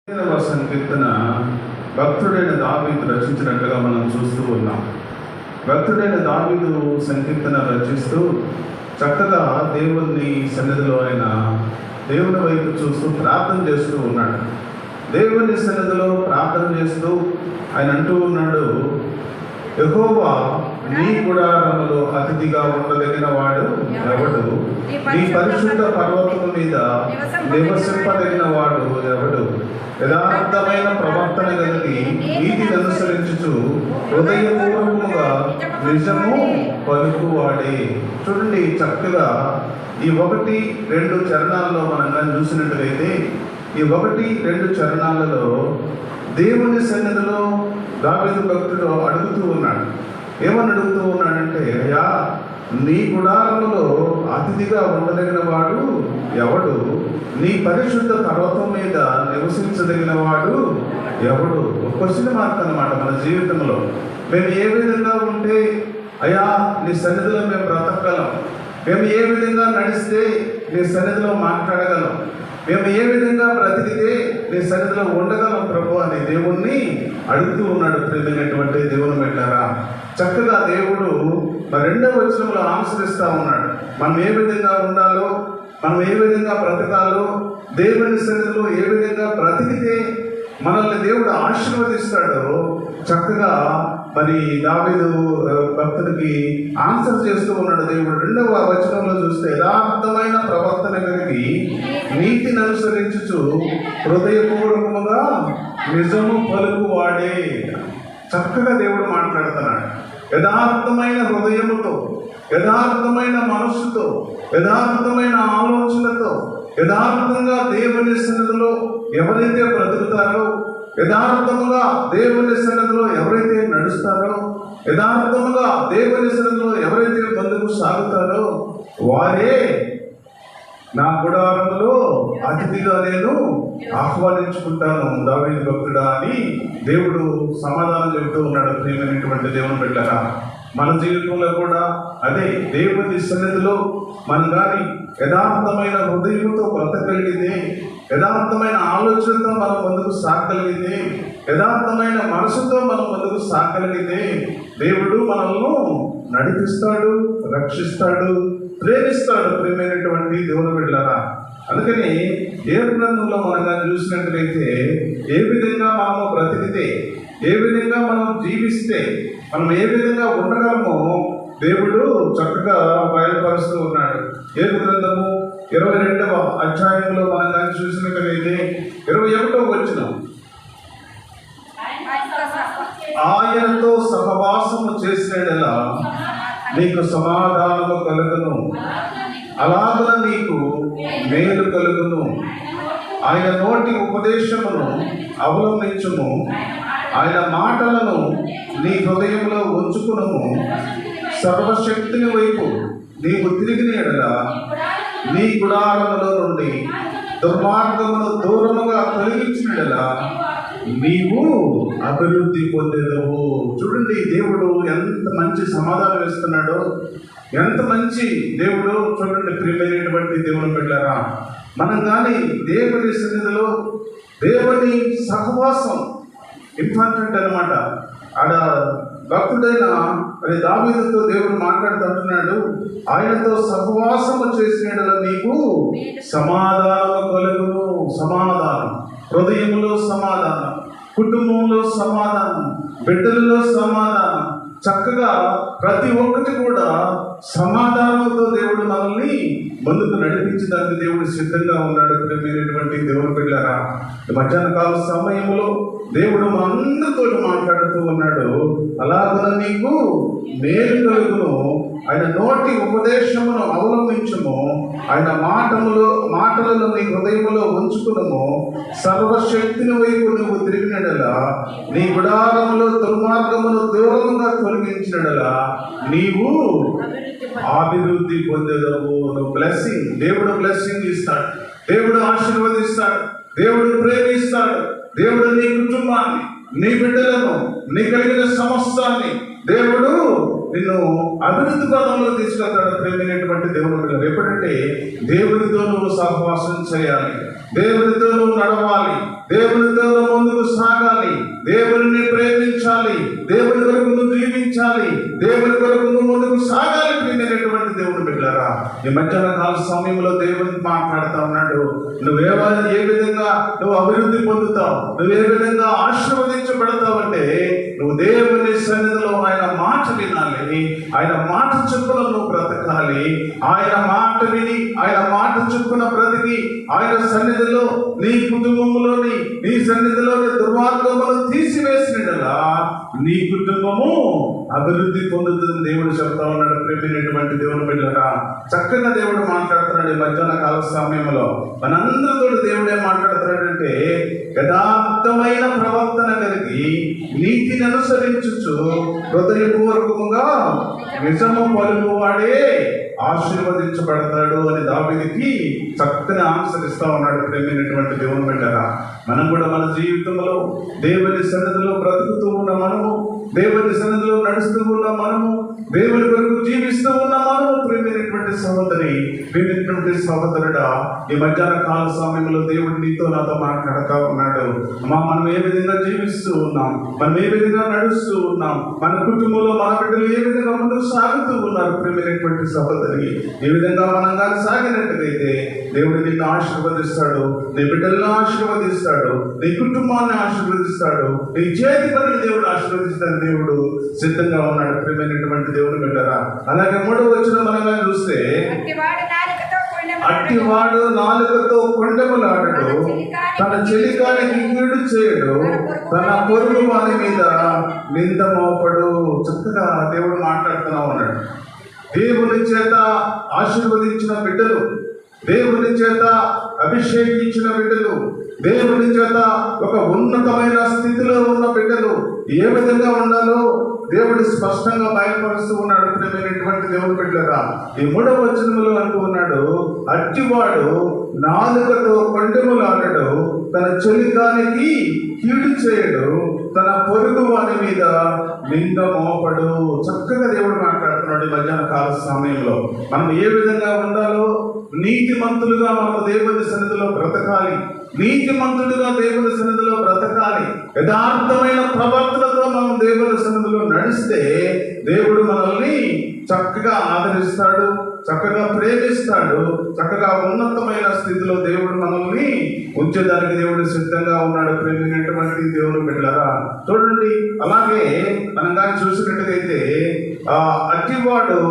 సంకీర్తన భక్తుడైన దావీదు రచించినట్లుగా మనం చూస్తూ ఉన్నాం. భక్తుడైన దావీదు సంకీర్తన రచిస్తూ చక్కగా దేవుని సన్నిధిలో ఆయన దేవుని వైపు చూస్తూ ప్రార్థన చేస్తూ ఉన్నాడు. దేవుని సన్నిధిలో ప్రార్థన చేస్తూ ఆయన అంటూ ఉన్నాడు, యెహోవా నీ గుడారములో అతిథిగా ఉండదగిన వాడు ఎవడు? నీ పరిశుద్ధ పర్వతము మీద నివసింపదగిన వాడు ఎవడు? యథార్థమైన ప్రవర్తన కలిగి నీతిని అనుసరించుచు హృదయపూర్వకముగా నిజము పలుకువాడే. చూడండి, చక్కగా ఈ 1-2 చరణాల్లో మనం కానీ చూసినట్లయితే ఈ 1-2 చరణాలలో దేవుని సన్నిధిలో దావీదు భక్తుడు అడుగుతూ ఉన్నాడు. ఏమని అడుగుతూ ఉన్నాడంటే, అయ్యా నీ గుడారములో అతిథిగా ఉండదగిన వాడు ఎవడు? నీ పరిశుద్ధ పర్వతం మీద నివసించదగిన వాడు ఎవడు? క్వశ్చన్ మార్క్ అన్నమాట. మన జీవితంలో మేము ఏ విధంగా ఉంటే అయ్యా నీ సన్నిధిలో మేము బ్రతకగలం, మేము ఏ విధంగా నడిస్తే నీ సన్నిధిలో మాట్లాడగలం, మేము ఏ విధంగా బ్రతికితే నీ సన్నిధిలో ఉండగలం ప్రభు అని దేవుణ్ణి అడుగుతూ ఉన్నాడు. ప్రియమైనటువంటి దేవుని బిడ్డలారా, చక్కగా దేవుడు 2వ వచనంలో ఆన్సరిస్తూ ఉన్నాడు. మనం ఏ విధంగా ఉండాలో, మనం ఏ విధంగా బ్రతకాలో, దేవుని సన్నిధిలో ఏ విధంగా బ్రతికితే మనల్ని దేవుడు ఆశీర్వదిస్తాడో చక్కగా మరి దావీదు భక్తుడికి ఆన్సర్ చేస్తూ ఉన్నాడు దేవుడు. 2వ వచనంలో చూస్తే యథార్థమైన ప్రవర్తన కలిగి నీతిని అనుసరించుచు హృదయపూర్వకముగా నిజము పలుకువాడే. చక్కగా దేవుడు మాట్లాడుతున్నాడు. యథార్థమైన హృదయముతో, యథార్థమైన మనస్సుతో, యథార్థమైన ఆలోచనతో, యథార్థంగా దేవుని సన్నిధిలో ఎవరైతే బ్రతుకుతారో, యథార్థముగా దేవుని సన్నిధిలో ఎవరైతే నడుస్తారో, యథార్థముగా దేవుని సన్నిధిలో ఎవరైతే ముందుకు సాగుతారో వారే నా గుడారములో అతిథిగా నేను ఆహ్వానించుకుంటాను దావీదు భక్తుడా అని దేవుడు సమాధానం చెబుతూ ఉన్నాడు. ప్రియమైనటువంటి దేవుని బిడ్డలారా, మన జీవితంలో కూడా అదే దేవుని సన్నిధిలో మనం కానీ యథార్థమైన హృదయంతో బ్రతకగలిగింది, యథార్థమైన ఆలోచనతో మనం ముందుకు సాగగలిగింది, యథార్థమైన మనసుతో మనం ముందుకు సాగగలిగింది, దేవుడు మనల్ని నడిపిస్తాడు, రక్షిస్తాడు, ప్రేమిస్తాడు. ప్రియమైనటువంటి దేవుని బిడ్డలారా, అందుకని దేవుని గ్రంథంలో మనం చూసినట్లయితే ఏ విధంగా మనము బ్రతికితే, ఏ విధంగా మనం జీవిస్తే, మనం ఏ విధంగా ఉండగలమో దేవుడు చక్కగా బయలుపరుస్తూ ఉన్నాడు. ఏబు గ్రంథము 22వ అధ్యాయంలో మనం దాన్ని చూసినట్లయితే 21వ వచనం, ఆయనతో సహవాసము చేసినడలా నీకు సమాధానము కలుగును, అలాగ నీకు మేలు కలుగును. ఆయన నోటి ఉపదేశమును అవలంబించుము, ఆయన మాటలను నీ హృదయంలో ఉంచుకునుము. సర్వశక్తిని వైపు నీవు తిరిగిన ఎడల నీ గుడారములో నుండి దుర్మార్గమును దూరముగా తొలగించిన నీవు అభివృద్ధి పొందేదవు. చూడండి, దేవుడు ఎంత మంచి సమాధానం ఇస్తున్నాడో, ఎంత మంచి దేవుడు. చూడండి ప్రియమైనటువంటి దేవుని బిడ్డలారా, మనం కానీ దేవుని సన్నిధిలో దేవుని సహవాసం ఇంపార్టెంట్ అన్నమాట. ఆడ భక్తుడైన మరి దావీదుతో దేవుడు మాట్లాడుతుంటున్నాడు, ఆయనతో సహవాసము చేసిన నీకు సమాధానము కలుగును. సమాధానం, హృదయంలో సమాధానం, కుటుంబంలో సమాధానం, బిడ్డలలో సమాధానం, చక్కగా ప్రతి ఒక్కటి కూడా సమాధానంతో దేవుడు మనల్ని ముందుకు నడిపించడానికి దేవుడు సిద్ధంగా ఉన్నాడు. ప్రియమైనటువంటి దేవుని బిడ్డలారా, మధ్యాహ్న కాల సమయంలో దేవుడు మనందరితో మాట్లాడుతూ ఉన్నాడు, అలాగ నీకు మేలు కలుగును, ఆయన నోటి ఉపదేశమును అవలంబించుము, ఆయన మాటలను నీ హృదయములో ఉంచుకును. సర్వశక్తిని వైపు నువ్వు తిరిగినడలా నీ గుడారములో దుర్మార్గమును దూరముగా తొలగించినడలా నీవు అభివృద్ధి పొందేదవు. నువ్వు బ్లెస్సింగ్, దేవుడు బ్లెస్సింగ్ ఇస్తాడు, దేవుడు ఆశీర్వదిస్తాడు, దేవుడు ప్రేమిస్తాడు. దేవుడు నీ కుటుంబాన్ని, నీ బిడ్డలను, నీ కలిగిన సమస్తాన్ని దేవుడు నిన్ను అభివృద్ధి పదంలో తీసుకెళ్తాడు. ప్రేమైనటువంటి దేవుని బిడ్డలు, ఎప్పుడంటే దేవునితో నువ్వు సహవాసం చేయాలి, దేవునితో నువ్వు నడవాలి, దేవునితో ముందుకు సాగాలి, దేవుని ప్రేమించాలి, దేవుని కొరకు నువ్వు జీవించాలి, దేవుని కొరకు నువ్వు ముందుకు సాగాలి. ప్రియమైనటువంటి దేవుని బిడ్డలారా, ఈ మధ్యాహ్న కాల సమయంలో దేవుని మాట్లాడుతూ ఉన్నాడు. ఏ విధంగా నువ్వు అభివృద్ధి పొందుతావు, నువ్వు ఏ విధంగా ఆశీర్వదించబడతావు అంటే నువ్వు దేవుని సన్నిధిలో ఆయన మాట వినాలి, ఆయన మాట చొప్పున నువ్వు బ్రతకాలి. ఆయన మాట విని ఆయన మాట చొప్పున బ్రతికి ఆయన సన్నిధిలో నీ కుటుంబంలోని నీ సన్నిధిలోని దుర్మార్గములను తీసివేసినలా నీ కుటుంబము అభివృద్ధి పొందుతుంది దేవుడు చెప్తా ఉన్నాడు. ప్రేమైనటువంటి దేవుని బిడ్డలారా, చక్కగా దేవుడు మాట్లాడుతున్నాడు. ఈ మధ్యాహ్న కాల సమయంలో మనందరితో దేవుడు ఏం మాట్లాడుతున్నాడంటే, యథార్థమైన ప్రవర్తన కలిగి నీతిని అనుసరించుచు హృదయపూర్వకముగా నిజము పలుకువాడే ఆశీర్వదించబడతాడు అని దావీదుకి చక్కని ఆన్సర్ ఇస్తా ఉన్నాడు. ప్రేమైనటువంటి దేవుని బిడ్డలారా, మనం కూడా మన జీవితంలో దేవుని సన్నిధిలో బ్రతుకుతూ ఉన్న మనము, దేవుని సన్నిధిలో నడుస్తూ ఉన్న మనము, దేవుని కొరకు జీవిస్తూ ఉన్న మనము, ప్రేమైనటువంటి సహోదరి, ప్రేమైనటువంటి సహోదరుడా, ఈ మధ్యాహ్న కాల సమయంలో దేవుడు నీతో నాతో మాట్లాడుతూ ఉన్నాడు. మనం ఏ విధంగా జీవిస్తూ ఉన్నాం, మనం ఏ విధంగా నడుస్తూ ఉన్నాం, మన కుటుంబంలో మన బిడ్డలు ఏ విధంగా ముందుకు సాగుతూ ఉన్నారు. ప్రేమైనటువంటి సహోదరి, ఈ విధంగా మనం కానీ సాగినట్టుగైతే దేవుడు నిన్ను ఆశీర్వదిస్తాడు, నీ బిడ్డలను ఆశీర్వదిస్తాడు, నీ కుటుంబాన్ని ఆశీర్వదిస్తాడు, నీ చేతి పనిని దేవుడు ఆశీర్వదిస్తాడు. దేవుడు సిద్ధంగా ఉన్నాడు. ప్రియమైనటువంటి దేవుని బిడ్డరా, అలాగే 3వ వచనం మనం చూస్తే, అట్టివాడు నాలుకతో కొండెములాడడు, తన చెలికానికి కీడు చేయడు, తన పొరుగు వారి మీద నింద మోపడు. చక్కగా దేవుడు మాట్లాడుతూనే ఉన్నాడు. దేవుని చేత ఆశీర్వదించిన బిడ్డలు, దేవుని చేత అభిషేకించిన బిడ్డలు, దేవుని చేత ఒక ఉన్నతమైన స్థితిలో ఉన్న బిడ్డలు ఏ విధంగా ఉండాలో దేవుడు స్పష్టంగా బయలుపరుస్తూ ఉన్నాడు. ప్రియమైనటువంటి దేవుని బిడ్డలారా, ఈ 3వ వచనంలో అంటూ ఉన్నాడు, అట్టివాడు నాలుకతో కొండెములాడడు, తన చెలికానికి కీడు చేయడు, తన పొరుగు వారి మీద నింద మోపడు. చక్కగా దేవుడు మాట్లాడుతున్నాడు. ఈ మధ్యాహ్న కాల సమయంలో మనం ఏ విధంగా ఉండాలో, నీతిమంతులుగా మనం దేవుని సన్నిధిలో బ్రతకాలి, నీతిమంతుడుగా దేవుని సన్నిధిలో బ్రతకాలి, యథార్థమైన ప్రవర్తనతో మనం దేవుని సన్నిధిలో నడిస్తే దేవుడు మనల్ని చక్కగా ఆదరిస్తాడు, చక్కగా ప్రేమిస్తాడు, చక్కగా ఉన్నతమైన స్థితిలో దేవుడు మనల్ని ఉంచేదానికి దేవుడు సిద్ధంగా ఉన్నాడు. ప్రేమైనటువంటి దేవుని బిడ్డలారా, చూడండి, అలాగే మనం కానీ చూసినట్టుగైతే అట్టివాడు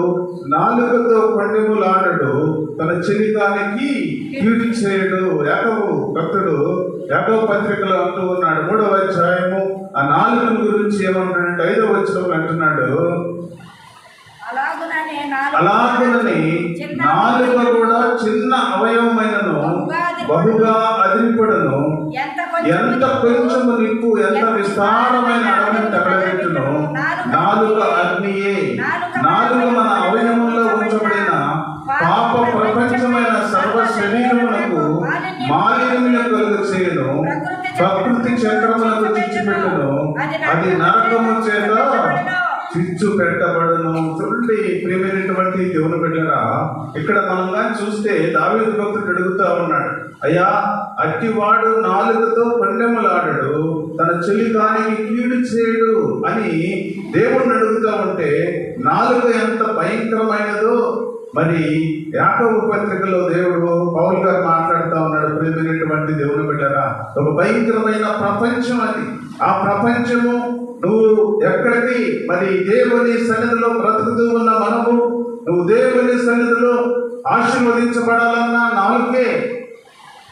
నాలుకతో కొండెములాడడు, తన చెలికానికి కీడు చేయడు. యాకోబు భక్తుడు యాకోబు పత్రికలో అంటూ ఉన్నాడు, 3వ అధ్యాయము ఆ నాలుకను గురించి ఏమంటాడంటే 5వ వచనంలో అంటున్నాడు, అలాగునని నాలుక కూడా చిన్న అవయవమైనను బహుగా అదిరిపడను, ఎంత కొంచెము నిప్పు ఎంత విస్తారమైన అడవిని తగలబెట్టును. నాలుక అగ్నియే, నాలుక మన అవయవంలో ఉంచబడిన పాప ప్రపంచమైన సర్వ శరీరములకు మాలిన్యం కలుగు చేయను, ప్రకృతి చక్రములకు చిచ్చుపెట్టును, అది నరకము చేత చిచ్చు పెట్టబడును. చూడండి ప్రియమైనటువంటి దేవుని బిడ్డలారా, ఇక్కడ మనం కానీ చూస్తే దావీదు భక్తుడు అడుగుతా ఉన్నాడు, అయ్యా అట్టివాడు నాలుకతో కొండెములాడడు, తన చెలికానికి కీడు చేయడు అని దేవుడిని అడుగుతా ఉంటే నాలుక ఎంత భయంకరమైనదో మరి యాకోబు పత్రికలో దేవుడు పౌలు గారు మాట్లాడుతూ ఉన్నాడు. ప్రియమైనటువంటి దేవుని బిడ్డలారా, ఒక భయంకరమైన ప్రపంచం అది. ఆ ప్రపంచము నువ్వు ఎక్కడికి మరి దేవుని సన్నిధిలో బ్రతుకుతూ ఉన్న మనము, నువ్వు దేవుని సన్నిధిలో ఆశీర్వదించబడాలన్నా నాలుకే,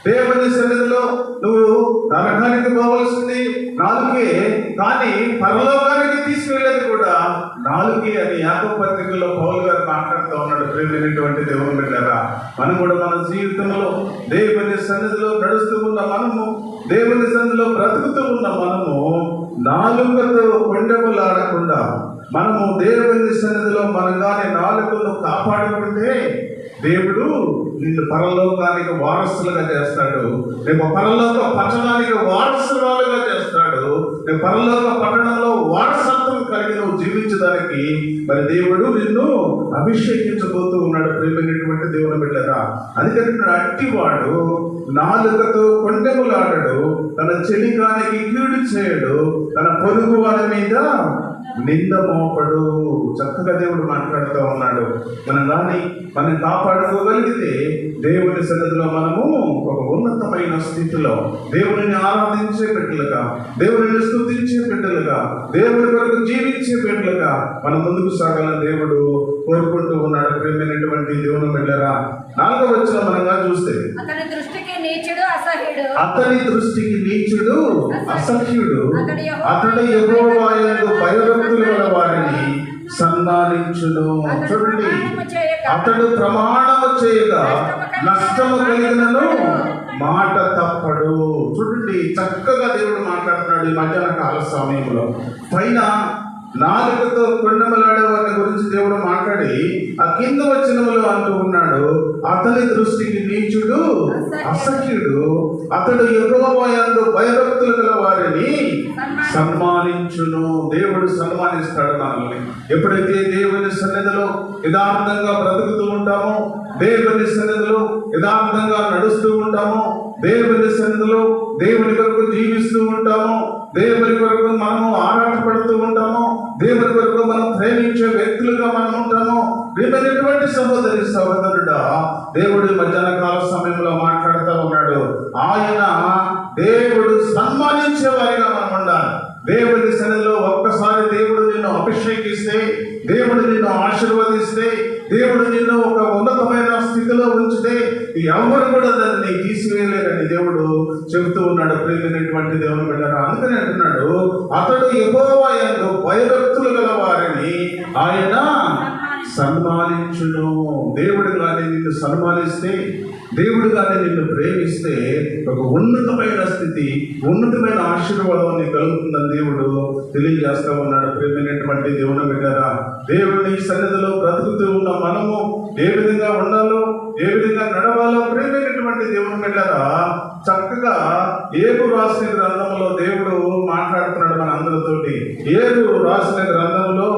దేవుని సన్నిధిలో నువ్వు నరకానికి పోవలసింది నాలుకే, కానీ పరలోకానికి తీసుకెళ్లేది కూడా నాలుగే అని యాకోబు పత్రికలో పౌలు గారు మాట్లాడుతూ ఉన్నాడు. ప్రియమైనటువంటి దేవుని బిడ్డలారా, మనం కూడా మన జీవితంలో దేవుని సన్నిధిలో నడుస్తూ ఉన్న మనము, దేవుని సన్నిధిలో బ్రతుకుతూ ఉన్న మనము నాలుకతో కొండెములాడకుండా మనము దేవుని సన్నిధిలో మనగానే నాలుకను కాపాడుకుంటే దేవుడు నిన్ను పరలోకానికి వారసులుగా చేస్తాడు. రేపు పరలోక పట్టణానికి వారసురాలుగా చేస్తాడు. రేపు పరలోక పట్టణంలో వారసత్వం కలిగి నువ్వు జీవించడానికి మరి దేవుడు నిన్ను అభిషేకించబోతూ ఉన్నాడు. ప్రేమైనటువంటి దేవుని బిడ్డరా, అందుకని అట్టివాడు నాలుకతో కొండెములాడడు, తన చెలికానికి కీడు చేయడు, తన పొరుగు వారి మీద నింద మోపడు. చక్కగా దేవుడు మాట్లాడుతూ ఉన్నాడు. మనం కాపాడుకోగలిగితే దేవుని సన్నిధిలో మనము ఒక ఉన్నతమైన స్థితిలో దేవుని ఆరాధించే బిడ్డలుగా, దేవుని స్తుతించే బిడ్డలుగా, దేవుని కొరకు జీవించే బిడ్డలుగా మనం ముందుకు సాగాలని దేవుడు కోరుకుంటూ ఉన్నాడు. ప్రేమైనటువంటి దేవుని బిడ్డరా, 4వ వచనం మనంగా చూస్తే అతని దృష్టికి నీచుడు అసహ్యుడు, అతడు యెహోవా యందు భయభక్తులు గల వారిని సన్మానించును. చూడండి, అతడు ప్రమాణము చేయగా నష్టము కలిగినను మాట తప్పడు. చూడండి, చక్కగా దేవుడు మాట్లాడుతున్నాడు ఈ మధ్యాహ్న కాల సమయంలో. పైన నాలుకతో కొండమలాడే వారి గురించి దేవుడు మాట్లాడి ఆ కింద వచనములో అంటూ ఉన్నాడు, అతని దృష్టికి నీచుడు అసహ్యుడు, అతడు యెహోవా యందు భయభక్తులు గల వారిని సన్మానించును. దేవుడు సన్మానిస్తాడు మనల్ని. ఎప్పుడైతే దేవుని సన్నిధిలో యథార్థంగా బ్రతుకుతూ ఉంటామో, దేవుని సన్నిధిలో యథార్థంగా నడుస్తూ ఉంటామో, దేవుని సన్నిధిలో దేవుని కొరకు జీవిస్తూ ఉంటామో, దేవుని కొరకు మనము ఆరాటపడుతూ ఉంటామో, దేవుని కొరకు మనం ప్రేమించే వ్యక్తులుగా మనం ఉంటామో, ప్రియమైనటువంటి సహోదరి సహోదరుడా, దేవుడు మధ్యాహ్న కాల సమయంలో మాట్లాడుతూ ఉన్నాడు. ఆయన దేవుడు సన్మానించే వారిగా మనం ఉండాలి. దేవుని సన్నిధిలో ఒక్కసారి దేవుడు నిన్ను అభిషేకిస్తే, దేవుడు నిన్ను ఆశీర్వదిస్తే, దేవుడు నిన్ను ఒక ఉన్నతమైన స్థితిలో ఉంచితే ఎవరు కూడా దాన్ని తీసివేయలేరని దేవుడు చెబుతూ ఉన్నాడు. ప్రియమైనటువంటి దేవుని బిడ్డరా, అందుకని అంటున్నాడు, అతడు యెహోవా యందు భయభక్తులు గల వారిని ఆయన సన్మానించును. దేవుడు కానీ నిన్ను సన్మానిస్తే, దేవుడు కానీ నిన్ను ప్రేమిస్తే ఒక ఉన్నతమైన స్థితి, ఉన్నతమైన ఆశీర్వాదం నీకు కలుగుతుందని దేవుడు తెలియజేస్తూ ఉన్నాడు. ప్రేమైనటువంటి దేవుని బిడ్డరా, దేవుని సన్నిధిలో బ్రతుకుతూ ఉన్న మనము ఏ విధంగా ఉండాలో, ఏ విధంగా నడవాలో ప్రేమైనటువంటి దేవుని బిడ్డరా చక్కగా ఏబు రాసిన గ్రంథంలో దేవుడు మాట్లాడుతున్నాడు మన అందరితోటి. ఏబు రాసిన గ్రంథంలో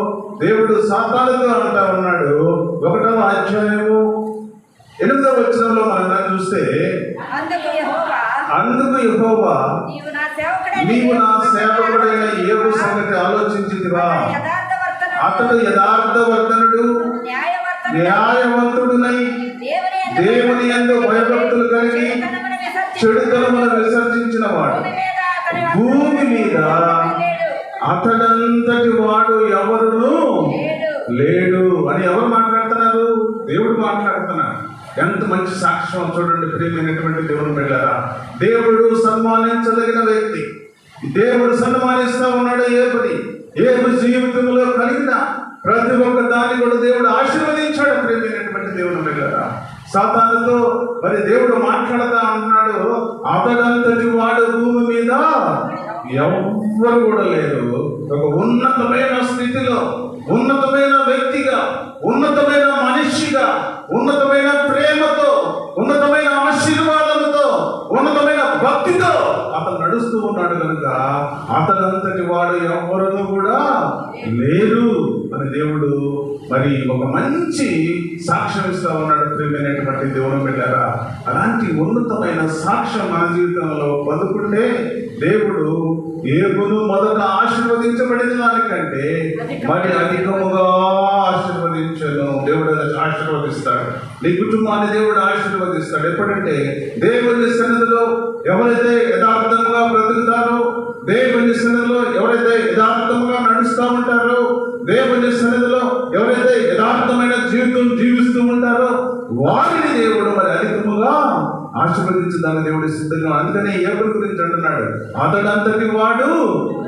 దేవుడు సాతానుతో అంటా ఉన్నాడు. 1వ అధ్యాయము 8వ వచనంలో మనం చూస్తే, అందుకు యెహోవా నీవు నా సేవకుడైన ఏబు సంగతి ఆలోచించితివా? అతడు యథార్థవర్తనుడు, న్యాయవంతుడునై దేవుని యందు భయభక్తులు కలిగి చెడుతనమును విసర్జించిన వాడు, భూమి మీద అతడంతటి వాడు ఎవరును లేడు అని ఎవరు మాట్లాడుతున్నారు? దేవుడు మాట్లాడుతున్నాడు. ఎంత మంచి సాక్ష్యం చూడండి ప్రియమైనటువంటి దేవుని బిడ్డలారా. దేవుడు సన్మానించదగిన వ్యక్తి, దేవుడు సన్మానిస్తూ ఉన్నాడు. ఏబు జీవితంలో కలిగిన ప్రతి ఒక్క దాన్ని కూడా దేవుడు ఆశీర్వదించాడు. ప్రియమైనటువంటి దేవుని బిడ్డలారా, సాతానుతో మరి దేవుడు మాట్లాడుతూ అంటున్నాడు, అతడంతటి వాడు భూమి మీద ఎవ్వరు కూడా లేరు. ఒక ఉన్నతమైన స్థితిలో, ఉన్నతమైన వ్యక్తిగా, ఉన్నతమైన మనిషిగా, ఉన్నతమైన ప్రేమతో, ఉన్నతమైన ఆశీర్వాదంతో, ఉన్నతమైన భక్తితో అతను నడుస్తూ ఉన్నాడు కనుక అతనంతటి వాడు ఎవరు కూడా లేరు అని దేవుడు మరి ఒక మంచి సాక్ష్యం ఇస్తా ఉన్నాడు. ప్రియమైనటువంటి దేవుని బిడ్డలారా, అలాంటి ఉన్నతమైన సాక్ష్యం మన జీవితంలో పొందుకుంటే దేవుడు ఏబును మొదట ఆశీర్వదించబడిన దానికంటే మరి అధికముగా ఆశీర్వదించను. దేవుడు ఆశీర్వదిస్తాడు. నీ కుటుంబాన్ని దేవుడు ఆశీర్వదిస్తాడు. ఎప్పుడంటే దేవుని సన్నిధిలో ఎవరైతే యథార్థంగా బ్రతుకుతారో, దేవుని సన్నిధిలో ఎవరైతే యథార్థంగా నడుస్తూ ఉంటారో, దేవుని సన్నిధిలో ఎవరైతే యథార్థమైన జీవితం జీవిస్తూ ఉంటారో వారిని దేవుడు మరి అధికముగా ఆశీర్వదించడానికి దేవుడు సిద్ధంగా. అందుకనే ఎవరి గురించి అంటున్నాడు, అతడంతటి వాడు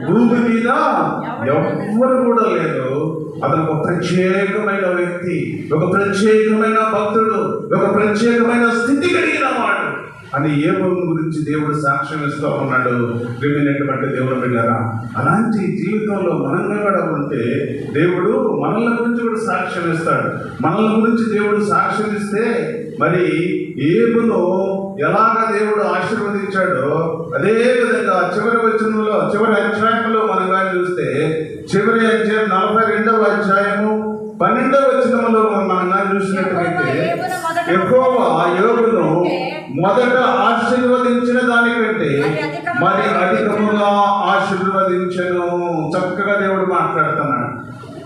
భూమి మీద ఎవ్వరు కూడా లేరు. అతను ఒక ప్రత్యేకమైన వ్యక్తి, ఒక ప్రత్యేకమైన భక్తుడు, ఒక ప్రత్యేకమైన స్థితి కలిగిన వాడు అని ఏబు గురించి దేవుడు సాక్ష్యం ఇస్తూ ఉన్నాడు. ప్రియమైనటువంటి దేవుని బిడ్డలారా, అలాంటి జీవితంలో మనంగా కూడా ఉంటే దేవుడు మనల్ని గురించి కూడా సాక్ష్యం ఇస్తాడు. మనల్ని గురించి దేవుడు సాక్ష్యం ఇస్తే మరి ఏబును ఎలాగ దేవుడు ఆశీర్వదించాడో అదే విధంగా చివరి వచనంలో, చివరి అధ్యాయంలో మనం కానీ చూస్తే, చివరి అధ్యాయం 42వ 12వ వచనంలో మనం చూసినట్లయితే యెహోవా యోబును మొదట ఆశీర్వదించిన దానికంటే మరి అధికముగా ఆశీర్వదించెను. చక్కగా దేవుడు మాట్లాడుతున్నాడు.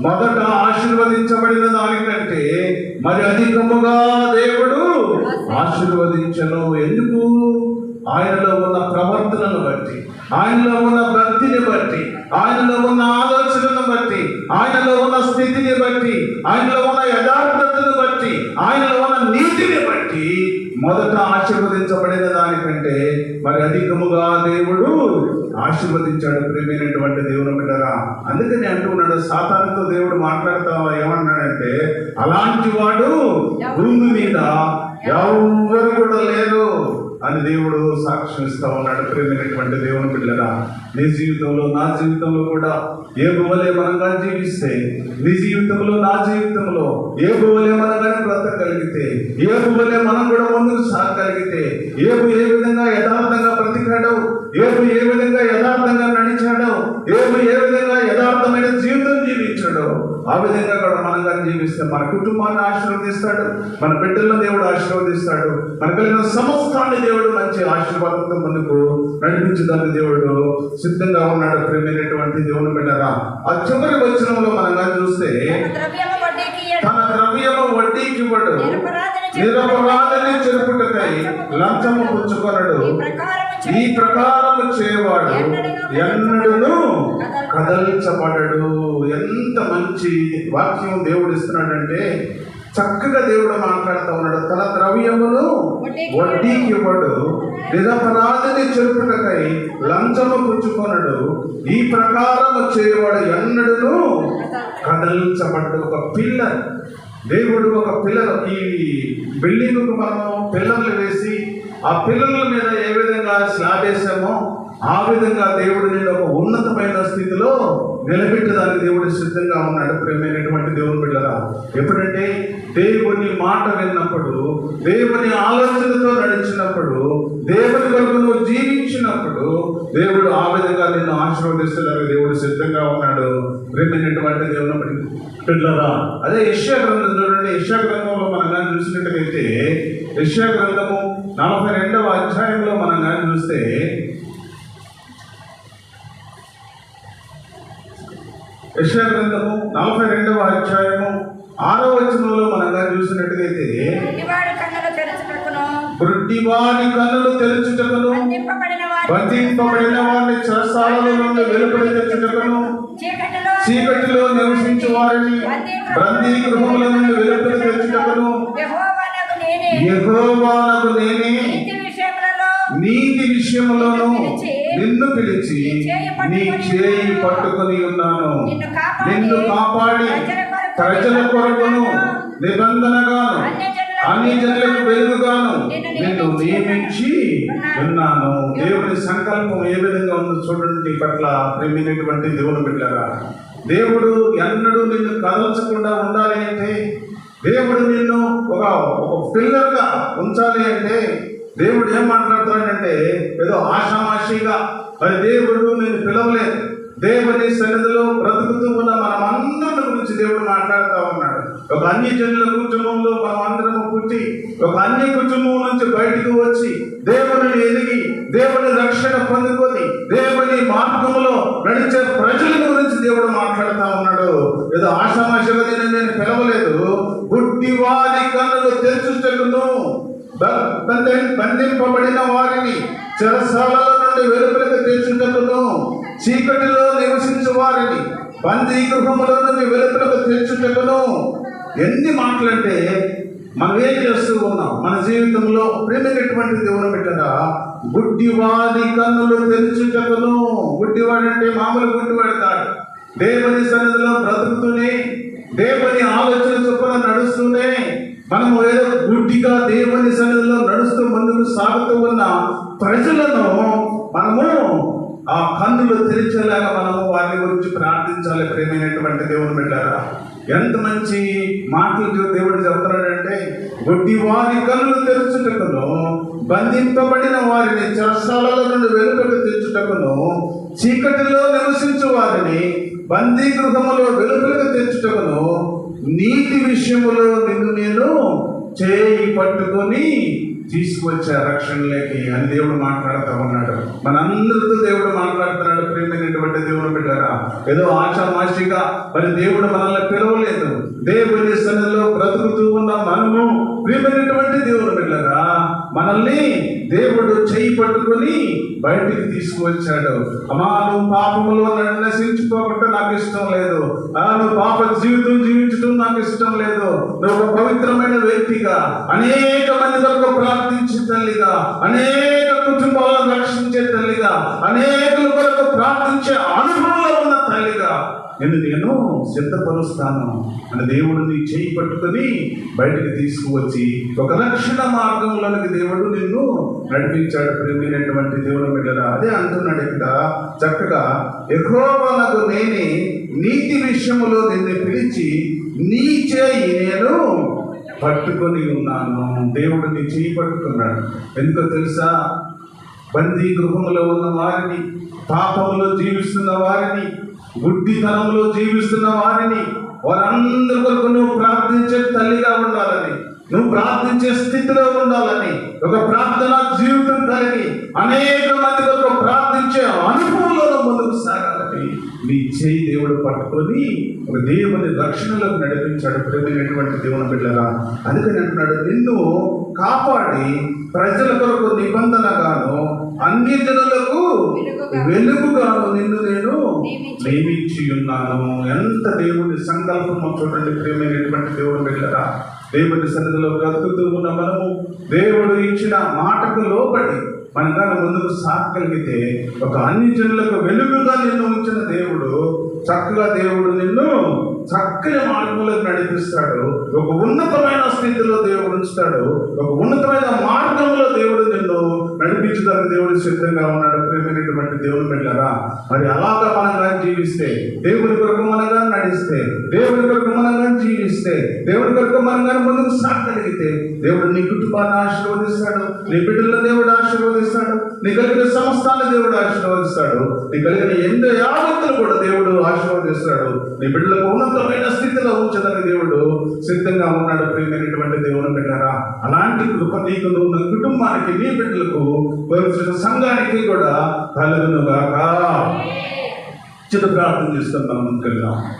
మొదట ఆశీర్వదించబడిన దానికంటే మరి అధికముగా దేవుడు ఆశీర్వదించెను. ఎందుకు? ఆయనలో ఉన్న ప్రవర్తనను బట్టి, ఆయనలో ఉన్న భక్తిని బట్టి, ఆయనలో ఉన్న ఆలోచనను బట్టి, ఆయనలో ఉన్న స్థితిని బట్టి, ఆయనలో ఉన్న యథార్థతను బట్టి, ఆయనలో ఉన్న నీతిని బట్టి మొదట ఆశీర్వదించబడిన దానికంటే మరి అధికముగా దేవుడు ఆశీర్వదించాడు. ప్రియమైనటువంటి దేవుని బిడ్డరా, అందుకని అంటున్నాడు, సాతానుతో దేవుడు మాట్లాడుతా ఏమన్నాడంటే, అలాంటి వాడు భూమి మీద ఎవరు కూడా లేరు అని దేవుడు సాక్ష్యం ఇస్తా ఉన్నాడు. ప్రియమైనటువంటి దేవుని బిడ్డరా, నీ జీవితంలో నా జీవితంలో కూడా యోబువలే మనంగా జీవిస్తే, నీ జీవితంలో నా జీవితంలో యోబువలే మనగానే బ్రతకగలిగితే, యోబువలే మనం కూడా ముందుకు సాగగలిగితే, యోబు ఏ విధంగా యథార్థంగా బ్రతికాడో, యోబు ఏ విధంగా యథార్థంగా నడిచాడో, యోబు ఏ విధంగా యథార్థమైన జీవితం జీవించాడో, ఆ విధంగా కూడా మనంగా జీవిస్తే మన కుటుంబాన్ని ఆశీర్వదిస్తాడు, మన బిడ్డలను దేవుడు ఆశీర్వదిస్తాడు, మన కలిగిన సమస్తాన్ని దేవుడు మంచి ఆశీర్వాదంతో ముందుకు నడిపించడానికి దేవుడు సిద్ధంగా ఉన్నాడు. ప్రేమైనటువంటి దేవుని బిడ్డరా, ఆ చివరి వచనంలో మనంగా చూస్తే, తన ద్రవ్యము వడ్డీకి ఇవ్వడు, నిరపరాధిని చెరుపుటకై లంచము పుచ్చుకొనడు, ఈ ప్రకారము చేయవాడు ఎన్నడూను కదల్చబడడు. ఎంత మంచి వాక్యం దేవుడు ఇస్తున్నాడంటే, చక్కగా దేవుడు మాట్లాడుతూ ఉన్నాడు. తన ద్రవ్యమును వడ్డీకి ఇవ్వడు, నిరపరాధిని చెరుపుటకై లంచము పుచ్చుకొనడు, ఈ ప్రకారము చేయవాడు ఎన్నడూను కదల్చబడ్డు. ఒక పిల్లర్, దేవుడు ఒక పిల్లర్, ఈ బిల్డింగ్కు మనము పిల్లర్లు వేసి ఆ పిల్లర్ల మీద ఏ విధంగా స్లాబ్ వేసామో ఆ విధంగా దేవుడు నేను ఒక ఉన్నతమైన స్థితిలో నిలబెట్టడానికి దేవుడు సిద్ధంగా ఉన్నాడు. ప్రేమైనటువంటి దేవుని బిడ్డరా, ఎప్పుడంటే దేవుని మాట విన్నప్పుడు, దేవుని ఆలోచనతో నడిచినప్పుడు, దేవుని కొరకు నువ్వు జీవించినప్పుడు దేవుడు ఆ విధంగా నిన్ను ఆశీర్వదిస్తున్నారు. దేవుడు సిద్ధంగా ఉన్నాడు. ప్రేమైనటువంటి దేవుని బిడ్డరా, అదే యెషయా గ్రంథం చూడండి. యెషయా గ్రంథంలో మనం కానీ చూసినట్లయితే, యెషయా గ్రంథము 42వ అధ్యాయంలో మనం కానీ చూస్తే, యెషయా గ్రంథము 42వ అధ్యాయము 6వ వచనంలో మనం కానీ చూసినట్లయితే, గుడ్డివారి కన్నులు తెరచుటకును, బంధింపబడిన వారిని చెరసాలలో నుండి వెలుపడి తెచ్చుటకును, చీకటిలో నివసించు వారిని బందీ గృహముల నుండి వెలుపడి తెచ్చుటకును, యెహోవానగు నేనే నీతి విషయములోను నిన్ను పిలిచి నీ చేయి పట్టుకొని ఉన్నాను, నిన్ను కాపాడి ప్రజల కొరకును నిబంధనగాను అన్ని జనులకు వెలుగుగాను నిన్ను నియమించి ఉన్నాను. దేవుని సంకల్పం ఏ విధంగా ఉందో చూడండి. నీ పట్ల ప్రేమైనటువంటి దేవుని బిడ్డలారా, దేవుడు ఎన్నడూ నిన్ను కదల్చకుండా ఉండాలి అంటే, దేవుడు నిన్ను ఒక పిల్లర్గా ఉంచాలి అంటే, దేవుడు ఏం మాట్లాడుతున్నాడంటే, ఏదో ఆషామాషిగా మరి దేవుడు నేను పిలవలేదు. దేవుని సన్నిధిలో బ్రతుకుతూ ఉన్న మనమందరి గురించి దేవుడు మాట్లాడుతూ ఉన్నాడు. ఒక అన్య జనుల కుటుంబంలో మనం అందరము పుట్టి, ఒక అన్య కుటుంబం నుంచి బయటకు వచ్చి దేవుని ఎదిగి దేవుని రక్షణ పొందుకొని దేవుని మార్గంలో నడిచే ప్రజల గురించి దేవుడు మాట్లాడుతూ ఉన్నాడు. ఏదో ఆషామాషిగా నేను పిలవలేదు. గుడ్డివారి కన్నులు తెరచుటకును, బంధింపబడిన వారిని చెరసాలలో నుండి వెలుపలకు తెచ్చుటకును, చీకటిలో నివసించు వారిని బందీ గృహములో నుండి వెలుపలకు తెచ్చుటకును. ఎన్ని మాటలంటే మనం ఏం చేస్తూ ఉన్నాం మన జీవితంలో? ప్రేమైనటువంటి దేవుని బిడ్డగా, గుడ్డివాడి కన్నులు తెచ్చుటకును. గుడ్డివాడు అంటే మామూలు గుడ్డివాడు కాదు. దేవుని సన్నిధిలో బ్రతుకుతూనే, దేవుని ఆలోచన చొప్పున నడుస్తూనే, మనము ఏదో గుడ్డిగా దేవుని సన్నిధిలో నడుస్తూ ముందుకు సాగుతూ ఉన్న ప్రజలను మనము ఆ కన్నులు తెరిచేలాగా మనము వారి గురించి ప్రార్థించాలి. ప్రేమైనటువంటి దేవుని బిడ్డలారా, ఎంత మంచి మాటలు దేవుడు చెప్తున్నాడంటే, గుడ్డి వారి కన్నులు తెరుచుటకును, బంధింపబడిన వారిని చెరసాలలో నుండి వెలుపలకు తెచ్చుటకును, చీకటిలో నివసించు వారిని బందీ గృహములో వెలుపలకు తెచ్చుటకును, నీతి విషయములో నిన్ను నేను చేయి పట్టుకొని తీసుకువచ్చా రక్షణలోకి అని దేవుడు మాట్లాడుతూ ఉన్నాడు. మనందరితో దేవుడు మాట్లాడుతున్నాడు. ప్రియమైనటువంటి దేవుని బిడ్డలారా, ఏదో ఆషామాషిగా మరి దేవుడు మనల్ని పిలవలేదు. దేవుని సన్నిధిలో బ్రతుకుతూ ఉన్న మనము ప్రియమైనటువంటి దేవుని బిడ్డలారా, మనల్ని దేవుడు చేయి పట్టుకొని బయటికి తీసుకువచ్చాడు. అమ్మా, నువ్వు పాపములో నశించుకోకుండా నాకు ఇష్టం లేదు. నువ్వు పాప జీవితం జీవించడం నాకు ఇష్టం లేదు. నువ్వు ఒక పవిత్రమైన వ్యక్తిగా, అనేక మంది వరకు ప్రార్థించే తల్లిగా, అనేక కుటుంబాలను రక్షించే తల్లిగా, అనేకుల వరకు ప్రార్థించే అనుభవంలో ఉన్న తల్లిగా నేను సిద్ధపరుస్తాను అని దేవుడు నీ చేయి పట్టుకొని బయటికి తీసుకువచ్చి ఒక రక్షణ మార్గంలోనికి దేవుడు నిన్ను నడిపించాడు. ప్రియమైనటువంటి దేవుని బిడ్డలారా, అదే అంటున్నాడు ఇక్కడ చక్కగా, యెహోవానగు నేనే నీతి విషయములో నిన్ను పిలిచి నీ చేయి నేను పట్టుకొని ఉన్నాను. దేవుడు నీ చేయి పట్టుకున్నాడు. ఎందుకో తెలుసా? బందీ గృహంలో ఉన్న వారిని, పాపంలో జీవిస్తున్న వారిని, గుడ్డితనంలో జీవిస్తున్న వారిని, వారందరి వరకు నువ్వు ప్రార్థించే తల్లిగా ఉండాలని, నువ్వు ప్రార్థించే స్థితిలో ఉండాలని, ఒక ప్రార్థనా జీవితం కలిగి అనేక మంది వరకు ప్రార్థించే అనుభవంలో ముందుకు సాగాలని నీ చేయి దేవుడు పట్టుకొని ఒక దేవుని రక్షణలోకి నడిపించాడు. ప్రేమైనటువంటి దేవుని బిడ్డలారా, అందుకని అంటున్నాడు, నిన్ను కాపాడి ప్రజల కొరకు నిబంధనగాను అన్ని జనులకు వెలుగుగాను నిన్ను నేను నియమించి ఉన్నాను. ఎంత దేవుని సంకల్పము చూడండి. ప్రియమైనటువంటి దేవుని బిడ్డలారా, దేవుని సన్నిధిలో బ్రతుకుతూ ఉన్న మనము దేవుడు ఇచ్చిన మాటకు లోబడి మనకన్నా ముందుకు సాగగలిగితే ఒక అన్ని జనులకు వెలుగుగా నిన్ను ఉంచిన దేవుడు చక్కగా దేవుడు నిన్ను చక్కని మార్గంలోకి నడిపిస్తాడు. ఒక ఉన్నతమైన స్థితిలో దేవుడు ఉంచుతాడు. ఒక ఉన్నతమైన మార్గంలో దేవుడు నిన్ను నడిపించడానికి దేవుడు సిద్ధంగా ఉన్నాడు. ప్రియమైనటువంటి దేవుని బిడ్డలారా, మరి అలాగా మనం కానీ జీవిస్తే, దేవుని కొరకు మనం కానీ నడిస్తే, దేవుని కొరకు మనం కానీ జీవిస్తే, దేవుని కొరకు మనం కానీ ముందుకు సాగగలిగితే దేవుడు నీ కుటుంబాన్ని ఆశీర్వదిస్తాడు, నీ బిడ్డలను దేవుడు ఆశీర్వదిస్తాడు, నీ కలిగిన సంస్థాన్ని దేవుడు ఆశీర్వదిస్తాడు, నీ కలిగిన ఎంతో యావత్తులు కూడా దేవుడు ఆశీర్వదిస్తాడు. నీ బిడ్డలకు ఉన్నతమైన స్థితిలో ఉంచదని దేవుడు సిద్ధంగా ఉన్నాడు. ప్రియమైనటువంటి దేవుని బిడ్డలారా, అలాంటి కృప నీకు, నీ కుటుంబానికి, నీ బిడ్డలకు, సంఘానికి కూడా కలుగునుగాక. చిన్న ప్రార్థన చేసుకుందాం. ముందుకెళ్దాం.